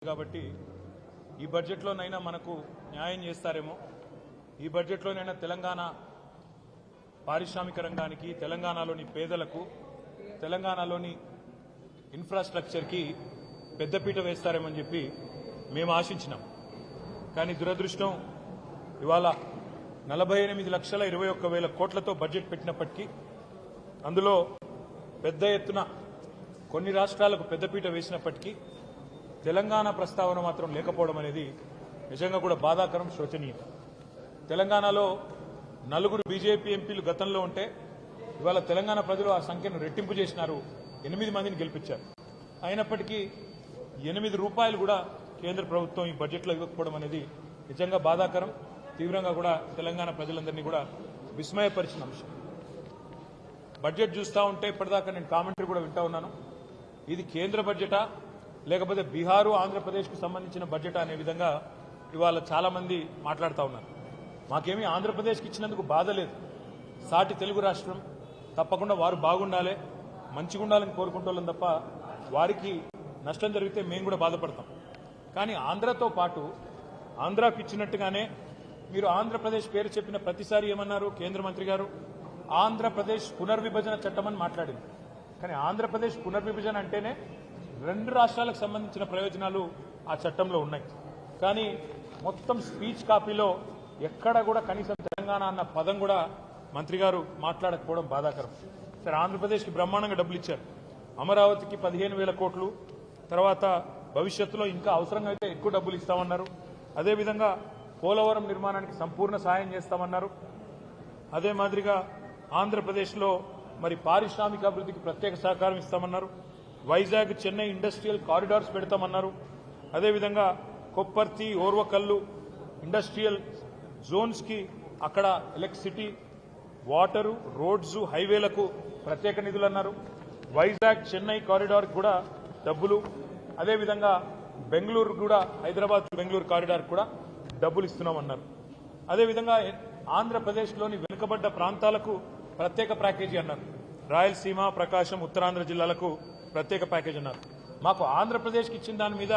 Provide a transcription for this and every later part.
కాబట్టి ఈ బడ్జెట్లోనైనా మనకు న్యాయం చేస్తారేమో, ఈ బడ్జెట్లోనైనా తెలంగాణ పారిశ్రామిక రంగానికి, తెలంగాణలోని పేదలకు, తెలంగాణలోని ఇన్ఫ్రాస్ట్రక్చర్కి పెద్దపీట వేస్తారేమని చెప్పి మేము ఆశించినాం. కానీ దురదృష్టం ఇవాళ 48,21,000 కోట్లతో బడ్జెట్ పెట్టినప్పటికీ అందులో పెద్ద ఎత్తున కొన్ని రాష్ట్రాలకు పెద్దపీట వేసినప్పటికీ తెలంగాణ ప్రస్తావన మాత్రం లేకపోవడం అనేది నిజంగా కూడా బాధాకరం, శోచనీయం. తెలంగాణలో 4 బీజేపీ ఎంపీలు గతంలో ఉంటే ఇవాళ తెలంగాణ ప్రజలు ఆ సంఖ్యను రెట్టింపు చేసినారు, 8 మందిని గెలిపించారు. అయినప్పటికీ 8 రూపాయలు కూడా కేంద్ర ప్రభుత్వం ఈ బడ్జెట్లో ఇవ్వకపోవడం అనేది నిజంగా బాధాకరం, తీవ్రంగా కూడా తెలంగాణ ప్రజలందరినీ కూడా విస్మయపరిచిన అంశం. బడ్జెట్ చూస్తూ ఉంటే ఇప్పటిదాకా నేను కామెంటరీ కూడా వింటా ఉన్నాను. ఇది కేంద్ర బడ్జెటా లేకపోతే బీహారు, ఆంధ్రప్రదేశ్కు సంబంధించిన బడ్జెట్ అనే విధంగా ఇవాళ చాలా మంది మాట్లాడుతూ ఉన్నారు. మాకేమీ ఆంధ్రప్రదేశ్కి ఇచ్చినందుకు బాధ లేదు. సాటి తెలుగు రాష్ట్రం, తప్పకుండా వారు బాగుండాలి, మంచిగా ఉండాలని కోరుకుంటోళ్ళం తప్ప వారికి నష్టం జరిగితే మేము కూడా బాధపడతాం. కానీ ఆంధ్రతో పాటు ఆంధ్రాకు ఇచ్చినట్టుగానే మీరు ఆంధ్రప్రదేశ్ పేరు చెప్పిన ప్రతిసారి ఏమన్నారు కేంద్ర మంత్రి గారు? ఆంధ్రప్రదేశ్ పునర్విభజన చట్టం అని మాట్లాడింది. కానీ ఆంధ్రప్రదేశ్ పునర్విభజన అంటేనే 2 రాష్ట్రాలకు సంబంధించిన ప్రయోజనాలు ఆ చట్టంలో ఉన్నాయి. కానీ మొత్తం స్పీచ్ కాపీలో ఎక్కడ కూడా కనీసం తెలంగాణ అన్న పదం కూడా మంత్రి గారు మాట్లాడకపోవడం బాధాకరం. సరే, ఆంధ్రప్రదేశ్కి బ్రహ్మాండంగా డబ్బులు ఇచ్చారు. అమరావతికి 15,000 కోట్లు, తర్వాత భవిష్యత్తులో ఇంకా అవసరంగా అయితే ఎక్కువ డబ్బులు ఇస్తామన్నారు. అదేవిధంగా పోలవరం నిర్మాణానికి సంపూర్ణ సాయం చేస్తామన్నారు. అదే మాదిరిగా ఆంధ్రప్రదేశ్లో మరి పారిశ్రామిక అభివృద్ధికి ప్రత్యేక సహకారం ఇస్తామన్నారు. వైజాగ్, చెన్నై ఇండస్ట్రియల్ కారిడార్స్ పెడతామన్నారు. అదేవిధంగా కొప్పర్తి, ఓర్వకల్లు ఇండస్ట్రియల్ జోన్స్కి అక్కడ ఎలక్ట్రిసిటీ, వాటరు, రోడ్స్, హైవేలకు ప్రత్యేక నిధులు అన్నారు. వైజాగ్ చెన్నై కారిడార్ కూడా డబ్బులు. అదేవిధంగా బెంగళూరు కూడా, హైదరాబాద్ బెంగళూరు కారిడార్ కూడా డబ్బులు ఇస్తున్నామన్నారు. అదేవిధంగా ఆంధ్రప్రదేశ్లోని వెనుకబడ్డ ప్రాంతాలకు ప్రత్యేక ప్యాకేజీ అన్నారు. రాయలసీమ, ప్రకాశం, ఉత్తరాంధ్ర జిల్లాలకు ప్రత్యేక ప్యాకేజ్ అన్నారు. మాకు ఆంధ్రప్రదేశ్కి ఇచ్చిన దాని మీద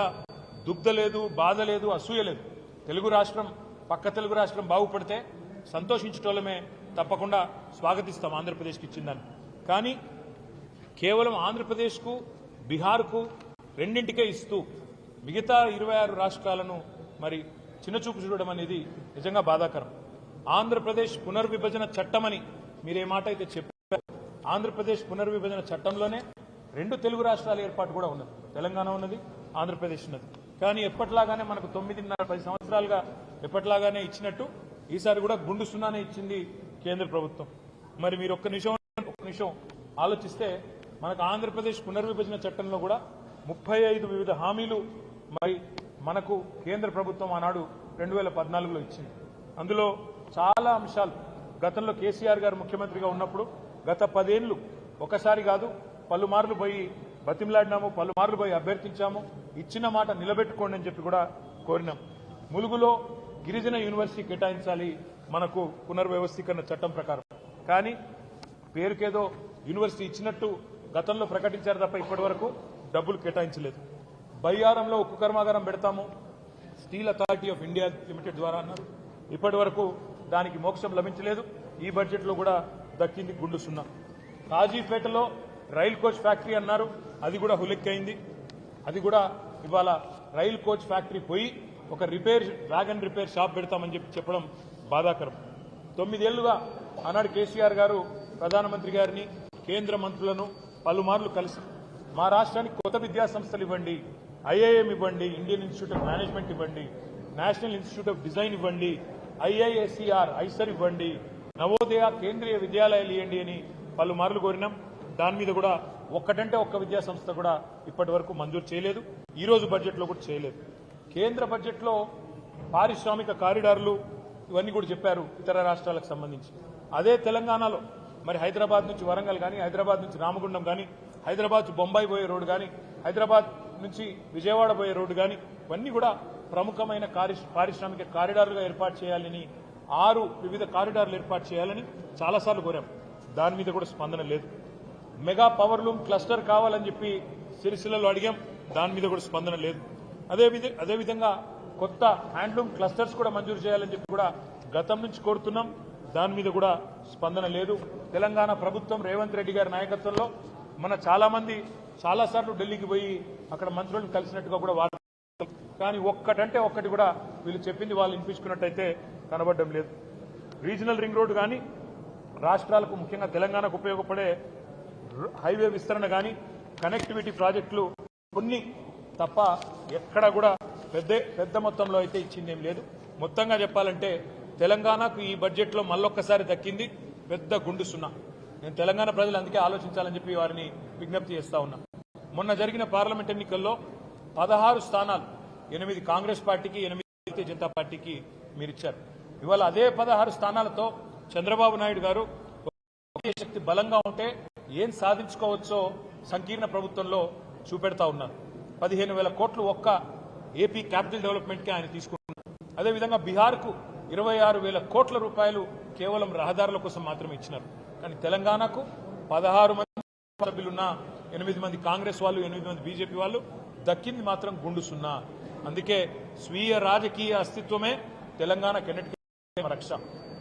దుగ్ధ లేదు, బాధ లేదు, అసూయ లేదు. తెలుగు రాష్ట్రం, పక్క తెలుగు రాష్ట్రం బాగుపడితే సంతోషించటోళ్ళమే, తప్పకుండా స్వాగతిస్తాం ఆంధ్రప్రదేశ్కి ఇచ్చిన దాన్ని. కానీ కేవలం ఆంధ్రప్రదేశ్కు, బీహార్కు రెండింటికే ఇస్తూ మిగతా 26 రాష్ట్రాలను మరి చిన్నచూపు చూడడం అనేది నిజంగా బాధాకరం. ఆంధ్రప్రదేశ్ పునర్విభజన చట్టమని మీరే మాట అయితే చెప్పారు. ఆంధ్రప్రదేశ్ పునర్విభజన చట్టంలోనే 2 తెలుగు రాష్ట్రాల ఏర్పాటు కూడా ఉన్నది. తెలంగాణ ఉన్నది, ఆంధ్రప్రదేశ్ ఉన్నది. కానీ ఎప్పట్లాగానే మనకు 9.5-10 సంవత్సరాలుగా ఎప్పట్లాగానే ఇచ్చినట్టు ఈసారి కూడా గుండు సున్నానే ఇచ్చింది కేంద్ర ప్రభుత్వం. మరి మీరు ఒక్క నిమిషం ఆలోచిస్తే మనకు ఆంధ్రప్రదేశ్ పునర్విభజన చట్టంలో కూడా 35 వివిధ హామీలు మరి మనకు కేంద్ర ప్రభుత్వం ఆనాడు 2014లో ఇచ్చింది. అందులో చాలా అంశాలు గతంలో కేసీఆర్ గారు ముఖ్యమంత్రిగా ఉన్నప్పుడు గత 10 ఏళ్లు ఒకసారి కాదు పలుమార్లు పోయి బతిమలాడినాము, పలుమార్లు పోయి అభ్యర్థించాము. ఇచ్చిన మాట నిలబెట్టుకోండి అని చెప్పి కూడా కోరినాం. ములుగులో గిరిజన యూనివర్సిటీ కేటాయించాలి మనకు పునర్వ్యవస్థీకరణ చట్టం ప్రకారం. కానీ పేరుకేదో యూనివర్సిటీ ఇచ్చినట్టు గతంలో ప్రకటించారు తప్ప ఇప్పటి వరకు డబ్బులు కేటాయించలేదు. బయ్యారంలో ఉక్కు కర్మాగారం పెడతాము steel authority of India limited ద్వారా అన్నారు. ఇప్పటి వరకు దానికి మోక్షం లభించలేదు. ఈ బడ్జెట్లో కూడా దక్కింది గుండు సున్నా. కాజీపేటలో రైల్ కోచ్ ఫ్యాక్టరీ అన్నారు, అది కూడా హులెక్కైంది. అది కూడా ఇవాళ రైల్ కోచ్ ఫ్యాక్టరీ పోయి ఒక వ్యాగన్ రిపేర్ షాప్ పెడతామని చెప్పడం బాధాకరం. 9 ఏళ్లుగా ఆనాడు కేసీఆర్ గారు ప్రధానమంత్రి గారిని, కేంద్ర మంత్రులను పలుమార్లు కలిసి మా రాష్ట్రానికి కొత్త విద్యా సంస్థలు ఇవ్వండి, ఐఐఎం ఇవ్వండి, ఇండియన్ ఇన్స్టిట్యూట్ ఆఫ్ మేనేజ్మెంట్ ఇవ్వండి, నేషనల్ ఇన్స్టిట్యూట్ ఆఫ్ డిజైన్ ఇవ్వండి, ఐఐఎస్ఈఆర్ ఐసర్ ఇవ్వండి, నవోదయ కేంద్రీయ విద్యాలయాలు ఇవ్వండి అని పలుమార్లు కోరినాం. దాని మీద కూడా ఒక్కటంటే ఒక్క విద్యా సంస్థ కూడా ఇప్పటి వరకు మంజూరు చేయలేదు. ఈ రోజు బడ్జెట్లో కూడా చేయలేదు. కేంద్ర బడ్జెట్లో పారిశ్రామిక కారిడార్లు ఇవన్నీ కూడా చెప్పారు ఇతర రాష్ట్రాలకు సంబంధించి. అదే తెలంగాణలో మరి హైదరాబాద్ నుంచి వరంగల్ కానీ, హైదరాబాద్ నుంచి రామగుండం కానీ, హైదరాబాద్ నుంచి బొంబాయి పోయే రోడ్డు కానీ, హైదరాబాద్ నుంచి విజయవాడ పోయే రోడ్డు కానీ ఇవన్నీ కూడా ప్రముఖమైన పారిశ్రామిక కారిడార్లుగా ఏర్పాటు చేయాలని, 6 వివిధ కారిడార్లు ఏర్పాటు చేయాలని చాలాసార్లు కోరాం. దాని మీద కూడా స్పందన లేదు. మెగా పవర్ లూమ్ క్లస్టర్ కావాలని చెప్పి సిరిసిల్లలో అడిగాం, దాని మీద కూడా స్పందన లేదు. అదేవిధంగా కొత్త హ్యాండ్లూమ్ క్లస్టర్స్ కూడా మంజూరు చేయాలని చెప్పి కూడా గతం నుంచి కోరుతున్నాం. దాని మీద కూడా స్పందన లేదు. తెలంగాణ ప్రభుత్వం రేవంత్ రెడ్డి గారి నాయకత్వంలో మన చాలా మంది చాలాసార్లు ఢిల్లీకి పోయి అక్కడ మంత్రులను కలిసినట్టుగా కూడా వార్త, కానీ ఒక్కటంటే ఒక్కటి కూడా వీళ్ళు చెప్పింది వాళ్ళు వినిపించుకున్నట్టయితే కనబడడం లేదు. రీజనల్ రింగ్ రోడ్డు కానీ, రాష్ట్రాలకు ముఖ్యంగా తెలంగాణకు ఉపయోగపడే హైవే విస్తరణ కానీ, కనెక్టివిటీ ప్రాజెక్టులు కొన్ని తప్ప ఎక్కడ కూడా పెద్ద మొత్తంలో అయితే ఇచ్చిందేం లేదు. మొత్తంగా చెప్పాలంటే తెలంగాణకు ఈ బడ్జెట్లో మళ్ళొక్కసారి దక్కింది పెద్ద గుండు సున్నా. నేను తెలంగాణ ప్రజలు అందుకే ఆలోచించాలని చెప్పి వారిని విజ్ఞప్తి చేస్తా ఉన్నా. మొన్న జరిగిన పార్లమెంట్ ఎన్నికల్లో 16 స్థానాలు 8 కాంగ్రెస్ పార్టీకి, 8 భారతీయ జనతా పార్టీకి మీరిచ్చారు. ఇవాళ అదే 16 స్థానాలతో చంద్రబాబు నాయుడు గారు శక్తి బలంగా ఉంటే ఏం సాధించుకోవచ్చో సంకీర్ణ ప్రభుత్వంలో చూపెడతా ఉన్నారు. 15,000 కోట్లు ఒక్క ఏపీ క్యాపిటల్ డెవలప్మెంట్కి ఆయన తీసుకుంటున్నారు. అదేవిధంగా బీహార్కు 26,000 కోట్ల రూపాయలు కేవలం రహదారుల కోసం మాత్రమే ఇచ్చినారు. కానీ తెలంగాణకు 16 మంది సభ్యులున్న 8 మంది కాంగ్రెస్ వాళ్ళు, 8 మంది బీజేపీ వాళ్ళు దక్కింది మాత్రం గుండు సున్నా. అందుకే స్వీయ రాజకీయ అస్తిత్వమే తెలంగాణ కెన్నటికి రక్ష.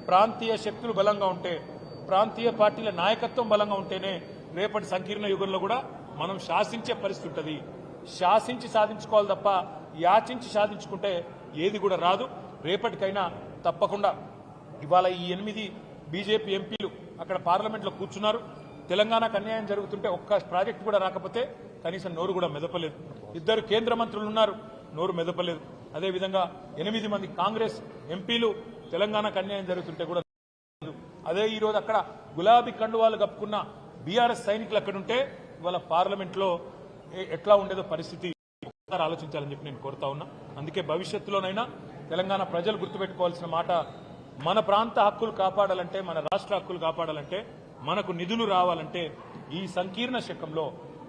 ప్రాంతీయ శక్తులు బలంగా ఉంటే, ప్రాంతీయ పార్టీల నాయకత్వం బలంగా ఉంటేనే రేపటి సంకీర్ణ యుగంలో కూడా మనం శాసించే పరిస్థితి ఉంటుంది. శాసించి సాధించుకోవాలి తప్ప యాచించి సాధించుకుంటే ఏది కూడా రాదు. రేపటికైనా తప్పకుండా ఇవాళ ఈ 8 బీజేపీ ఎంపీలు అక్కడ పార్లమెంట్లో కూర్చున్నారు. తెలంగాణకు అన్యాయం జరుగుతుంటే ఒక్క ప్రాజెక్టు కూడా రాకపోతే కనీసం నోరు కూడా మెదపలేదు. 2 కేంద్ర మంత్రులు ఉన్నారు, నోరు మెదపలేదు. అదేవిధంగా 8 మంది కాంగ్రెస్ ఎంపీలు తెలంగాణకు అన్యాయం జరుగుతుంటే కూడా అదే ఈరోజు అక్కడ గులాబీ కండువాలు కప్పుకున్న బీఆర్ఎస్ సైనికులు అక్కడుంటే ఇవాళ పార్లమెంట్లో ఎట్లా ఉండేదో పరిస్థితి ఆలోచించాలని చెప్పి నేను కోరుతా ఉన్నా. అందుకే భవిష్యత్తులోనైనా తెలంగాణ ప్రజలు గుర్తుపెట్టుకోవాల్సిన మాట, మన ప్రాంత హక్కులు కాపాడాలంటే, మన రాష్ట్ర హక్కులు కాపాడాలంటే, మనకు నిధులు రావాలంటే ఈ సంకీర్ణ శకంలో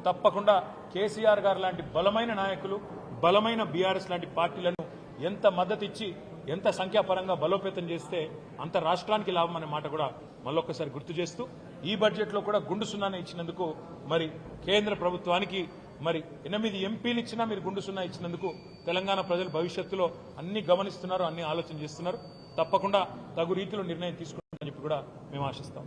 తప్పకుండా కేసీఆర్ గారు లాంటి బలమైన నాయకులు, బలమైన బీఆర్ఎస్ లాంటి పార్టీలను ఎంత మద్దతు ఇచ్చి, ఎంత సంఖ్యాపరంగా బలోపేతం చేస్తే అంత రాష్ట్రానికి లాభం అనే మాట కూడా మళ్ళొక్కసారి గుర్తు చేస్తూ, ఈ బడ్జెట్లో కూడా గుండు సున్నానే ఇచ్చినందుకు మరి కేంద్ర ప్రభుత్వానికి 8 ఎంపీలు ఇచ్చినా మీరు గుండు సున్నా ఇచ్చినందుకు తెలంగాణ ప్రజలు భవిష్యత్తులో అన్ని గమనిస్తున్నారు, అన్ని ఆలోచన చేస్తున్నారు. తప్పకుండా తగు రీతిలో నిర్ణయం తీసుకుంటారని చెప్పి కూడా మేము ఆశిస్తాం.